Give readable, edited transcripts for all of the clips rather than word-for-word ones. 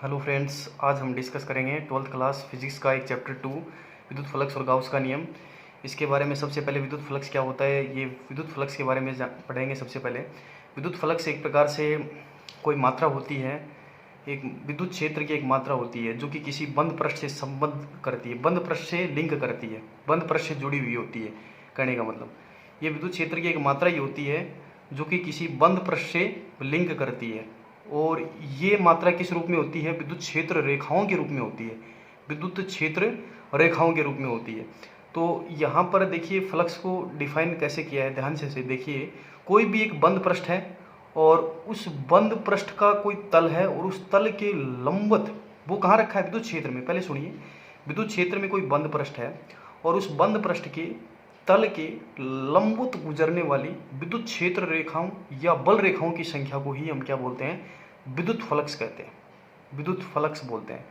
Hello friends, आज हम discuss करेंगे 12th क्लास फिजिक्स का एक चैप्टर 2 विद्युत फ्लक्स और गाउस का नियम। इसके बारे में सबसे पहले विद्युत फ्लक्स क्या होता है, ये विद्युत फ्लक्स के बारे में पढ़ेंगे। सबसे पहले विद्युत फ्लक्स एक प्रकार से कोई मात्रा होती है, एक विद्युत क्षेत्र की एक मात्रा होती है जो कि किसी बंद पृष्ठ से संबंध करती है, बंद पृष्ठ से लिंक करती है, बंद पृष्ठ से जुड़ी हुई होती है। कहने का मतलब ये विद्युत क्षेत्र की एक मात्रा ही होती है जो कि किसी बंद पृष्ठ से लिंक करती है। और ये मात्रा किस रूप में होती है? विद्युत क्षेत्र रेखाओं के रूप में होती है, विद्युत क्षेत्र रेखाओं के रूप में होती है। तो यहाँ पर देखिए फ्लक्स को डिफाइन कैसे किया है, ध्यान से देखिए। कोई भी एक बंद पृष्ठ है और उस बंद पृष्ठ का कोई तल है और उस तल के लंबवत वो कहाँ रखा है? विद्युत क्षेत्र में। पहले सुनिए, विद्युत क्षेत्र में कोई बंद पृष्ठ है और उस बंद पृष्ठ के तल के लंबवत गुजरने वाली विद्युत क्षेत्र रेखाओं या बल रेखाओं की संख्या को ही हम क्या बोलते हैं? विद्युत फ्लक्स कहते हैं, विद्युत फ्लक्स बोलते हैं।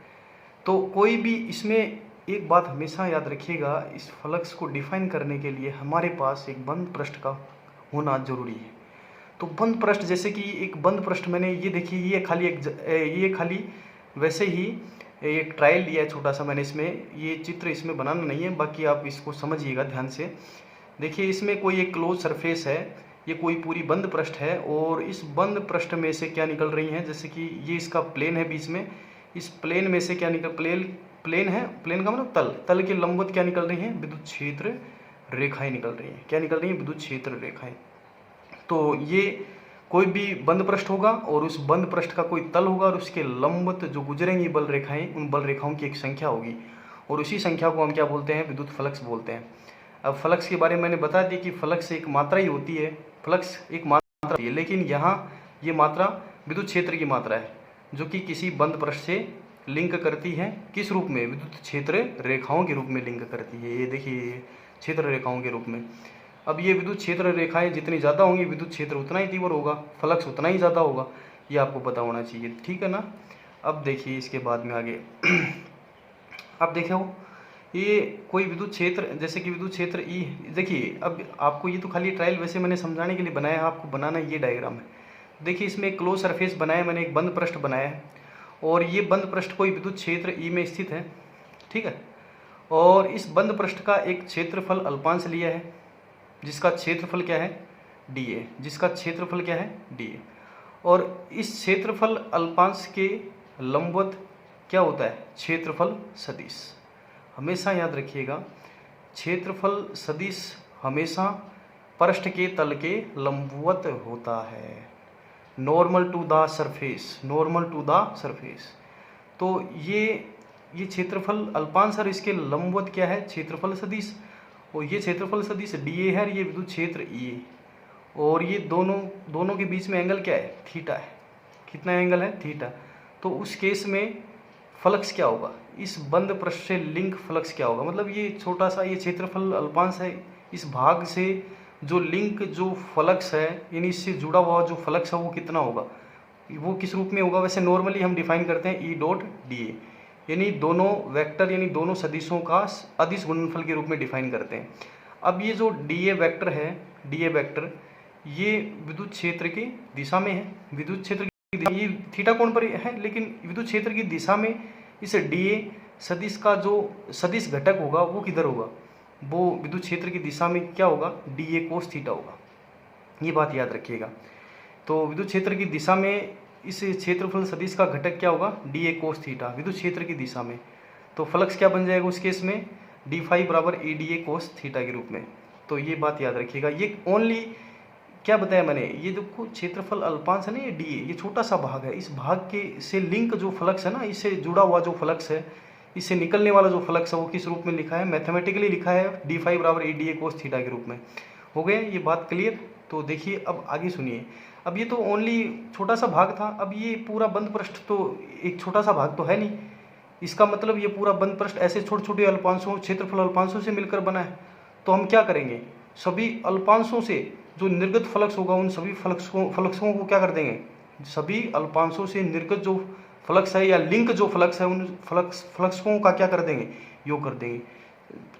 तो कोई भी इसमें एक बात हमेशा याद रखिएगा, इस फ्लक्स को डिफाइन करने के लिए हमारे पास एक बंद पृष्ठ का होना जरूरी है। तो बंद पृष्ठ, जैसे कि एक बंद पृष्ठ, मैंने ये देखिए, ये खाली वैसे ही एक ट्रायल लिया है छोटा सा मैंने। इसमें ये चित्र इसमें बनाना नहीं है, बाकी आप इसको समझिएगा ध्यान से। देखिए इसमें कोई एक क्लोज सरफेस है, ये कोई पूरी बंद पृष्ठ है और इस बंद पृष्ठ में से क्या निकल रही हैं? जैसे कि ये इसका प्लेन है बीच में, इस प्लेन में से क्या निकल, प्लेन है, प्लेन का मतलब तल के लंबवत क्या निकल रही हैं? विद्युत क्षेत्र रेखाएं निकल रही हैं। क्या निकल रही हैं? विद्युत क्षेत्र रेखाएं। तो ये कोई भी बंद पृष्ठ होगा और उस बंद पृष्ठ का कोई तल होगा और उसके लंबवत जो गुजरेंगी बल रेखाएं, उन बल रेखाओं की एक संख्या होगी और उसी संख्या को हम क्या बोलते हैं? विद्युत फ्लक्स बोलते हैं। अब फ्लक्स के बारे में मैंने बता दी कि फ्लक्स एक मात्रा ही होती है, फ्लक्स एक मात्रा होती है, लेकिन यहाँ ये मात्रा विद्युत क्षेत्र की मात्रा है जो कि किसी बंद पृष्ठ से लिंक करती है। किस रूप में? विद्युत क्षेत्र रेखाओं के रूप में लिंक करती है। ये देखिए, क्षेत्र रेखाओं के रूप में। अब ये विद्युत क्षेत्र रेखाएं जितनी ज़्यादा होंगी, विद्युत क्षेत्र उतना ही तीव्र होगा, फ्लक्स उतना ही ज़्यादा होगा। ये आपको पता होना चाहिए, ठीक है ना। अब देखिए इसके बाद में आगे अब देखो, ये कोई विद्युत क्षेत्र, जैसे कि विद्युत क्षेत्र ई, देखिए अब आपको ये तो खाली ट्रायल वैसे मैंने समझाने के लिए बनाया है, आपको बनाना ये डायग्राम है। देखिए इसमें एक क्लोज सरफेस बनाया मैंने, एक बंद पृष्ठ बनाया है और ये बंद पृष्ठ कोई विद्युत क्षेत्र ई में स्थित है, ठीक है। और इस बंद पृष्ठ का एक क्षेत्रफल अल्पांश लिया है जिसका क्षेत्रफल क्या है? डी ए, जिसका क्षेत्रफल क्या है? D A. और इस क्षेत्रफल अल्पांश के लंबवत क्या होता है? क्षेत्रफल सदिश। हमेशा याद रखिएगा, क्षेत्रफल सदिश हमेशा पृष्ठ के तल के लंबवत होता है, normal to the surface, normal to the surface. तो ये क्षेत्रफल अल्पांश और इसके लंबवत क्या है? क्षेत्रफल सदिश। और ये क्षेत्रफल सदिश डी ए है, ये विद्युत क्षेत्र ई, और ये दोनों के बीच में एंगल क्या है? थीटा है। कितना एंगल है? थीटा। तो उस केस में फ्लक्स क्या होगा? इस बंद पृष्ठ से लिंक फ्लक्स क्या होगा? मतलब ये छोटा सा ये क्षेत्रफल अल्पांश है, इस भाग से जो लिंक जो फ्लक्स है, यानी इससे जुड़ा हुआ जो फ्लक्स है वो कितना होगा? वो किस रूप में होगा? वैसे नॉर्मली हम डिफाइन करते हैं ई डॉट डी ए, यानी दोनों वेक्टर यानी दोनों सदिशों का अदिश गुणनफल के रूप में डिफाइन करते हैं। अब ये जो डी ए वेक्टर है, डी ए वेक्टर ये विद्युत क्षेत्र की दिशा में है, विद्युत क्षेत्र ये थीटा कोण पर है, लेकिन विद्युत क्षेत्र की दिशा में इस डी ए सदिश का जो सदिश घटक होगा वो किधर होगा? वो विद्युत क्षेत्र की दिशा में क्या होगा? डी ए कोस थीटा होगा। ये बात याद रखिएगा। तो विद्युत क्षेत्र की दिशा में इस क्षेत्रफल सदिश का घटक क्या होगा? डी ए कोस थीटा, विद्युत क्षेत्र की दिशा में। तो फ्लक्स क्या बन जाएगा उस केस में? डी फाई बराबर A D A cos theta के रूप में। तो ये बात याद रखिएगा। ये ओनली क्या बताया मैंने, ये जो क्षेत्रफल अल्पांश है ना, ये डी ए, ये छोटा सा भाग है, इस भाग के से लिंक जो फ्लक्स है ना, इससे जुड़ा हुआ जो फ्लक्स है, इससे निकलने वाला जो फ्लक्स है वो किस रूप में लिखा है? मैथमेटिकली लिखा है डी फाई बराबर A D A cos theta के रूप में। हो गया ये बात क्लियर? तो देखिए अब आगे सुनिए। अब ये तो ओनली छोटा सा भाग था, अब ये पूरा बंद पृष्ठ तो एक छोटा सा भाग तो है नहीं, इसका मतलब ये पूरा बंद पृष्ठ ऐसे छोटे छोटे अल्पांशों, क्षेत्रफल अल्पांशों से मिलकर बना है। तो हम क्या करेंगे? सभी अल्पांशों से जो निर्गत फ्लक्स होगा उन सभी फ्लक्सों को क्या कर देंगे? सभी अल्पांशों से निर्गत जो फ्लक्स है या लिंक जो फ्लक्स है उन फ्लक्सों का क्या कर देंगे? योग कर देंगे।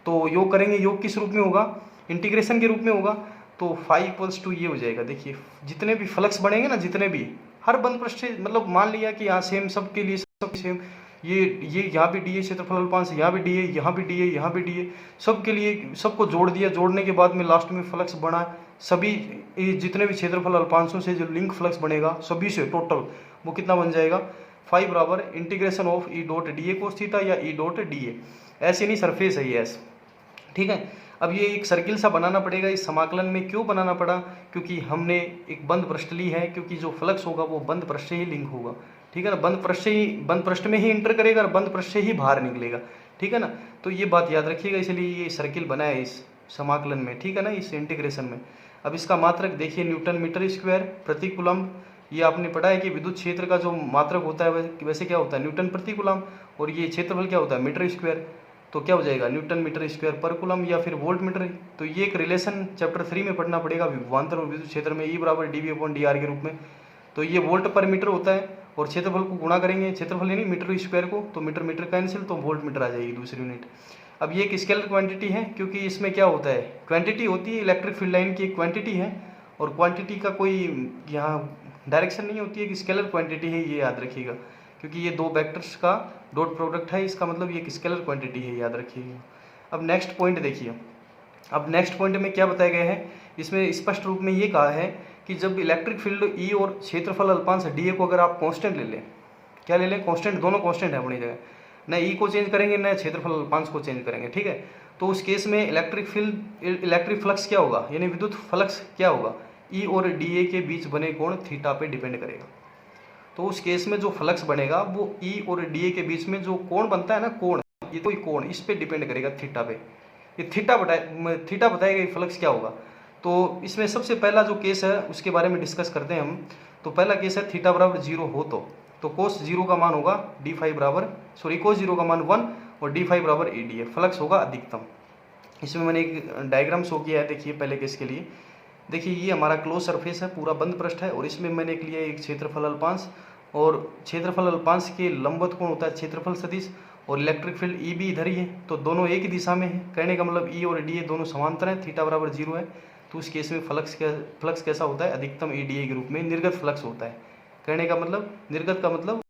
तो योग करेंगे, योग किस रूप में होगा? इंटीग्रेशन के रूप में होगा। तो फाई इक्वल्स टू ये हो जाएगा। देखिए जितने भी फ्लक्स बनेंगे ना, जितने भी हर बंद पृष्ठ से, मतलब मान लिया कि यहाँ सेम सबके लिए सब सेम, ये यहाँ भी डी है क्षेत्रफल अल्पांश, यहाँ भी डी है, यहाँ भी डी है, यहाँ भी डी है, सबके लिए सबको जोड़ दिया। जोड़ने के बाद में लास्ट में फ्लक्स बना। सभी जितने भी क्षेत्रफल अल्पांशों से जो लिंक फ्लक्स बनेगा सभी से टोटल वो कितना बन जाएगा, 5 बराबर integration of E dot D A cos theta या ई डॉट डी ए। ऐसे नहीं, सरफेस है ये ऐसे, ठीक है। अब ये एक सर्किल सा बनाना पड़ेगा इस समाकलन में। क्यों बनाना पड़ा, क्योंकि हमने एक बंद पृष्ठ ली है, क्योंकि जो फ्लक्स होगा वो बंद पृष्ठ से ही लिंक होगा, ठीक है ना। बंद पृष्ठ में ही इंटर करेगा और बंद पृष्ठ से ही बाहर निकलेगा, ठीक है ना। तो ये बात याद रखिएगा, इसलिए ये सर्किल बना है इस समाकलन में, ठीक है ना, इस इंटीग्रेशन में। अब इसका मात्रक देखिए न्यूटन मीटर स्क्वायर प्रति कूलम्ब। ये आपने पढ़ा है कि विद्युत क्षेत्र का जो मात्रक होता है वैसे क्या होता है, न्यूटन प्रति कूलम्ब, और ये क्षेत्रफल क्या होता है, मीटर स्क्वायर। तो क्या हो जाएगा, न्यूटन मीटर स्क्वायर पर कूलम्ब या फिर वोल्ट मीटर। तो ये एक रिलेशन चैप्टर 3 में पढ़ना पड़ेगा विभवांतर और विद्युत क्षेत्र में, ई बराबर dV/dr के रूप में। तो ये वोल्ट पर मीटर होता है और क्षेत्रफल को गुणा करेंगे, क्षेत्रफल यानी मीटर स्क्वायर को, तो मीटर मीटर कैंसिल, तो वोल्ट मीटर आ जाएगी दूसरी यूनिट। अब ये एक स्केलर क्वांटिटी है, क्योंकि इसमें क्या होता है, क्वांटिटी होती है, इलेक्ट्रिक फील्ड लाइन की एक क्वांटिटी है, और क्वांटिटी का कोई यहाँ डायरेक्शन नहीं होती है, कि स्केलर क्वांटिटी है, ये याद रखिएगा। क्योंकि ये दो वेक्टर्स का डॉट प्रोडक्ट है, इसका मतलब ये एक स्केलर क्वांटिटी है, याद रखिएगा। अब नेक्स्ट पॉइंट देखिए, अब नेक्स्ट पॉइंट में क्या बताया गया है, इसमें स्पष्ट रूप में ये कहा है कि जब इलेक्ट्रिक फील्ड ई और क्षेत्रफल अल्पांश डी ए को अगर आप कांस्टेंट ले लें, क्या ले लें, कांस्टेंट, दोनों कांस्टेंट है अपनी जगह, न ई को चेंज करेंगे न क्षेत्रफल अल्पांश को चेंज करेंगे, ठीक है। तो उस केस में इलेक्ट्रिक फ्लक्स क्या होगा, यानी विद्युत फ्लक्स क्या होगा, ई और डी ए के बीच बने कोण थीटा पे डिपेंड करेगा। तो उस केस में जो फ्लक्स बनेगा वो ई और डी ए के बीच में जो कोण बनता है ना, कोण, ये कोई कोण, इस पे डिपेंड करेगा, थीटा पे। ये थीटा बताएगा ये फ्लक्स क्या होगा। तो इसमें सबसे पहला जो केस है उसके बारे में डिस्कस करते हैं हम। तो पहला केस है थीटा बराबर 0 हो तो कोस 0 का मान होगा कोस 0 का मान 1 और d5 बराबर AD, फ्लक्स होगा अधिकतम। इसमें मैंने एक डायग्राम शो किया है, देखिए पहले केस के लिए। देखिए ये हमारा क्लोज सरफेस है, पूरा बंद पृष्ठ है, और इसमें मैंने एक लिया एक क्षेत्रफल अल्पांश, और क्षेत्रफल अल्पांश के लंबवत कोण होता है क्षेत्रफल सदिश, और इलेक्ट्रिक फील्ड ई भी इधर ही है, तो दोनों एक ही दिशा में है। कहने का मतलब ई और डी ए दोनों समांतर हैं, थीटा बराबर 0 है। तो उस केस में फ्लक्स कैसा होता है, अधिकतम EDA के रूप में निर्गत फ्लक्स होता है। कहने का मतलब, निर्गत का मतलब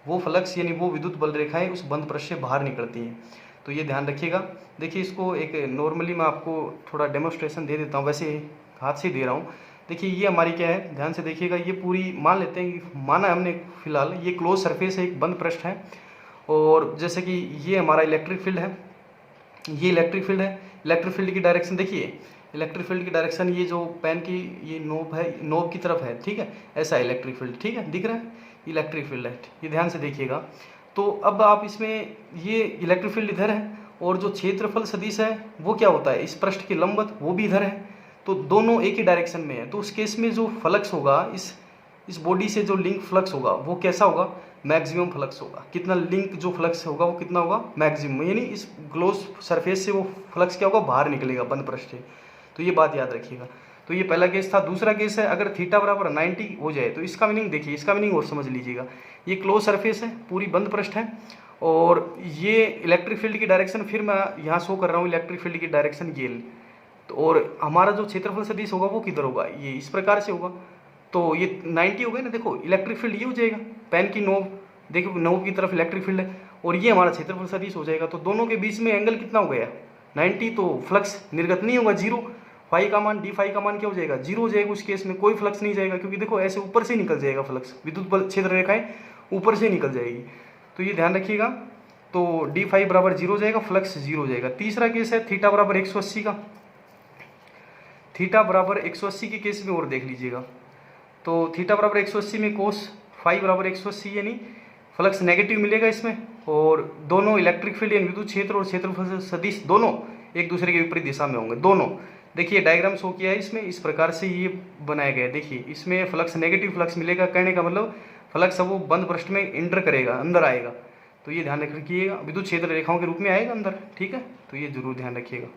वो फ्लक्स यानी वो विद्युत बल रेखाएं उस बंद पृष्ठ से बाहर निकलती हैं। तो ये ध्यान रखिएगा। देखिए इसको एक नॉर्मली मैं आपको थोड़ा डेमोस्ट्रेशन दे देता हूँ, वैसे हाथ से दे रहा हूँ। देखिए ये हमारी क्या है, ध्यान से देखिएगा। ये पूरी मान लेते हैं, माना हमने फिलहाल ये क्लोज सरफेस है, एक बंद पृष्ठ है, और जैसे कि ये हमारा इलेक्ट्रिक फील्ड है, ये इलेक्ट्रिक फील्ड है। इलेक्ट्रिक फील्ड की डायरेक्शन देखिए, इलेक्ट्रिक फील्ड की डायरेक्शन ये जो पेन की ये नोब है, नोब की तरफ है, ठीक है, ऐसा है इलेक्ट्रिक फील्ड, ठीक है, दिख रहा है, इलेक्ट्रिक फील्ड है, ये ध्यान से देखिएगा। तो अब आप इसमें ये इलेक्ट्रिक फील्ड इधर है, और जो क्षेत्रफल सदिश है वो क्या होता है, इस पृष्ठ के लंबवत, वो भी इधर है, तो दोनों एक ही डायरेक्शन में है। तो उस केस में जो फ्लक्स होगा, इस बॉडी से जो लिंक फ्लक्स होगा वो कैसा होगा, मैक्सिमम फ्लक्स होगा। कितना लिंक जो फ्लक्स होगा वो कितना होगा, मैक्सिमम, यानी इस क्लोज सरफेस से वो फ्लक्स क्या होगा, बाहर निकलेगा बंद पृष्ठ से। तो ये बात याद रखिएगा। तो ये पहला केस था। दूसरा केस है, अगर थीटा बराबर 90 हो जाए, तो इसका मीनिंग देखिए, इसका मीनिंग और समझ लीजिएगा। ये क्लोज सरफेस है, पूरी बंद पृष्ठ है, और ये इलेक्ट्रिक फील्ड की डायरेक्शन, फिर मैं यहाँ शो कर रहा हूँ इलेक्ट्रिक फील्ड की डायरेक्शन ये, तो और हमारा जो क्षेत्रफल सदिश होगा वो किधर होगा, ये इस प्रकार से होगा। तो ये 90 हो गए ना, देखो इलेक्ट्रिक फील्ड ये हो जाएगा, पेन की नोब, देखो नोब की तरफ इलेक्ट्रिक फील्ड है, और ये हमारा क्षेत्रफल सदिश हो जाएगा। तो दोनों के बीच में एंगल कितना हो गया, 90। तो फ्लक्स निर्गत नहीं होगा, 0। फाई का मान, d5 का मान क्या हो जाएगा, 0 हो जाएगा। उस केस में कोई फ्लक्स नहीं जाएगा, क्योंकि देखो ऐसे ऊपर से निकल जाएगा फ्लक्स, विद्युत बल क्षेत्र रेखाएं ऊपर से निकल जाएगी। तो ये ध्यान रखिएगा। तो d5 बराबर 0 हो जाएगा, फ्लक्स 0 हो जाएगा। तीसरा केस है थीटा बराबर 180 का। थीटा बराबर 180 के केस में और देख लीजिएगा। तो थीटा बराबर 180 में कोस फाई बराबर 180, यानी फ्लक्स नेगेटिव मिलेगा इसमें, और दोनों इलेक्ट्रिक फील्ड यानी विद्युत क्षेत्र और क्षेत्रफल सदिश दोनों एक दूसरे के विपरीत दिशा में होंगे, दोनों। देखिए डायग्राम शो किया है इसमें, इस प्रकार से ये बनाया गया है। देखिए इसमें फ्लक्स नेगेटिव फ्लक्स मिलेगा, कहने का मतलब फ्लक्स अब वो बंद पृष्ठ में इंटर करेगा, अंदर आएगा। तो ये ध्यान रखिएगा, विद्युत क्षेत्र रेखाओं के रूप में आएगा अंदर, ठीक है। तो ये जरूर ध्यान रखिएगा।